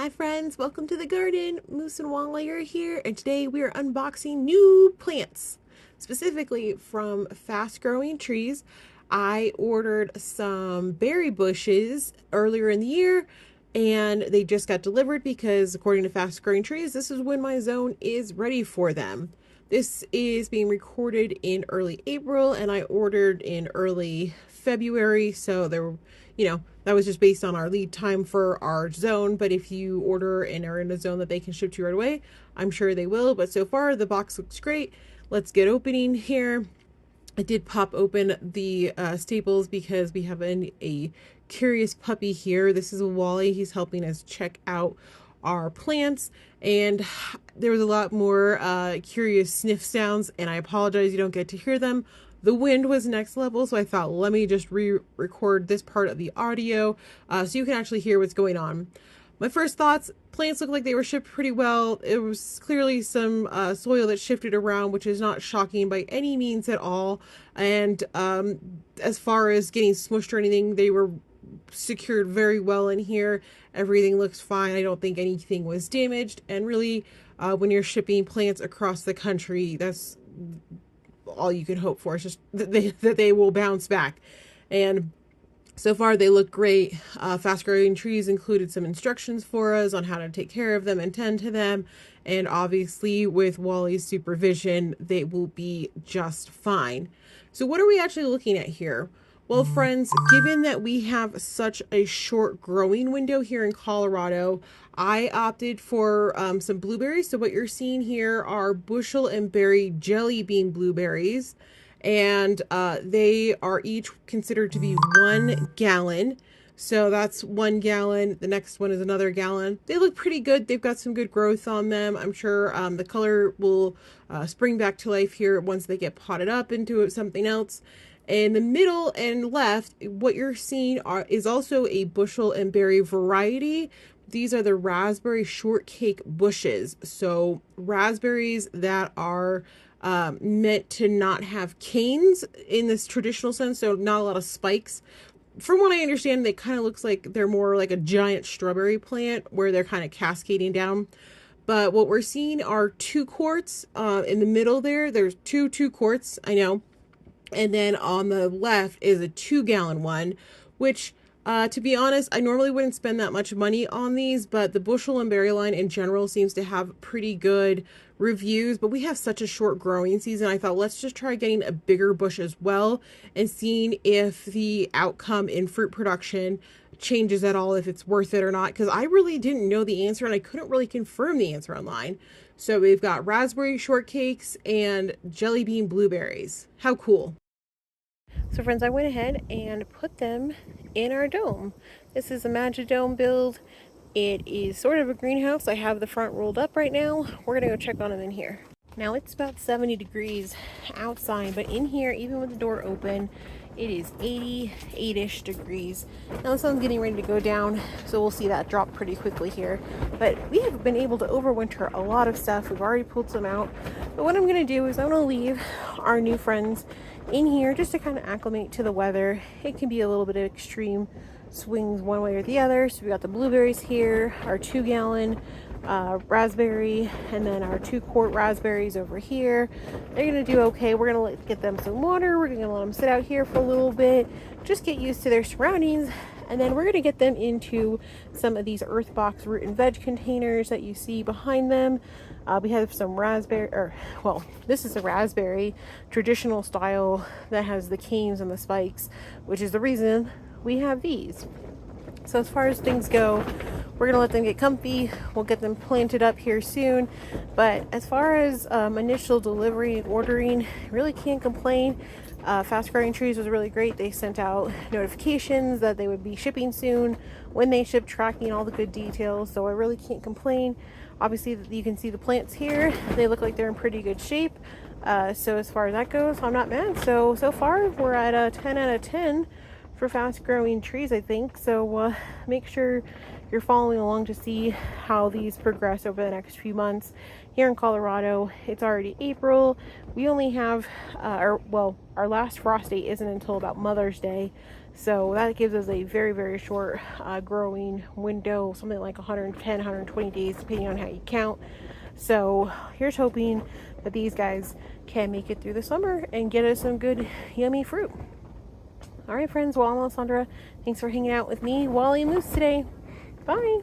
Hi friends, welcome to the garden. Moose and Wally are here, and today we are unboxing new plants, specifically from Fast Growing Trees. I ordered some berry bushes earlier in the year, and they just got delivered because according to Fast Growing Trees, this is when my zone is ready for them. This is being recorded in early April, and I ordered in early February, so that was just based on our lead time for our zone. But if you order and are in a zone that they can ship to you right away, I'm sure they will. But so far, the box looks great. Let's get opening here. I did pop open the staples because we have a curious puppy here. This is a Wally. He's helping us check out our plants, and there was a lot more curious sniff sounds, and I apologize you don't get to hear them. The wind was next level, so I thought let me just re-record this part of the audio so you can actually hear what's going on. My first thoughts, plants look like they were shipped pretty well. It was clearly some soil that shifted around, which is not shocking by any means at all. And as far as getting smushed or anything, they were secured very well in here. Everything looks fine. I don't think anything was damaged. And really, when you're shipping plants across the country, that's all you can hope for. It's just that they will bounce back. And so far, they look great. Fast Growing Trees included some instructions for us on how to take care of them and tend to them. And obviously, with Wally's supervision, they will be just fine. So what are we actually looking at here? Well, friends, given that we have such a short growing window here in Colorado, I opted for some blueberries. So what you're seeing here are Bushel and Berry jelly bean blueberries. And they are each considered to be 1 gallon. So that's 1 gallon. The next one is another gallon. They look pretty good. They've got some good growth on them. I'm sure the color will spring back to life here once they get potted up into something else. In the middle and left, what you're seeing is also a Bushel and Berry variety. These are the raspberry shortcake bushes. So raspberries that are meant to not have canes in this traditional sense, so not a lot of spikes. From what I understand, they kind of looks like they're more like a giant strawberry plant where they're kind of cascading down. But what we're seeing are 2 quarts in the middle there. There's two quarts, I know. And then on the left is a 2-gallon one, which to be honest, I normally wouldn't spend that much money on these, but the Bushel and Berry line in general seems to have pretty good reviews. But we have such a short growing season, I thought let's just try getting a bigger bush as well and seeing if the outcome in fruit production changes at all, if it's worth it or not, because I really didn't know the answer and I couldn't really confirm the answer online. So we've got raspberry shortcakes and jelly bean blueberries. How cool. So friends, I went ahead and put them in our dome. This is a Magidome build. It is sort of a greenhouse. I have the front rolled up right now. We're gonna go check on them in here. Now it's about 70 degrees outside, but in here, even with the door open, it is 88-ish degrees. Now the sun's getting ready to go down, so we'll see that drop pretty quickly here. But we have been able to overwinter a lot of stuff. We've already pulled some out. But what I'm gonna do is I'm gonna leave our new friends in here just to kind of acclimate to the weather. It can be a little bit of extreme swings one way or the other. So we got the blueberries here, our 2-gallon raspberry, and then our 2-quart raspberries over here. They're gonna do okay. We're gonna get them some water. We're gonna let them sit out here for a little bit, just get used to their surroundings, and then we're gonna get them into some of these Earthbox root and veg containers that you see behind them. We have some raspberry, this is a raspberry traditional style that has the canes and the spikes, which is the reason we have these. So as far as things go, we're gonna let them get comfy. We'll get them planted up here soon. But as far as initial delivery and ordering, really can't complain. Fast Growing Trees was really great. They sent out notifications that they would be shipping soon, when they ship, tracking all the good details. So I really can't complain. Obviously, you can see the plants here. They look like they're in pretty good shape. So as far as that goes, I'm not mad. So far, we're at a 10 out of 10 for Fast Growing Trees, I think. So make sure you're following along to see how these progress over the next few months. Here in Colorado, it's already April. We only have our last frost date isn't until about Mother's Day. So that gives us a very, very short growing window, something like 110, 120 days, depending on how you count. So here's hoping that these guys can make it through the summer and get us some good, yummy fruit. All right, friends. Well, I'm Alessandra. Thanks for hanging out with me, Wally and Moose, today. Bye.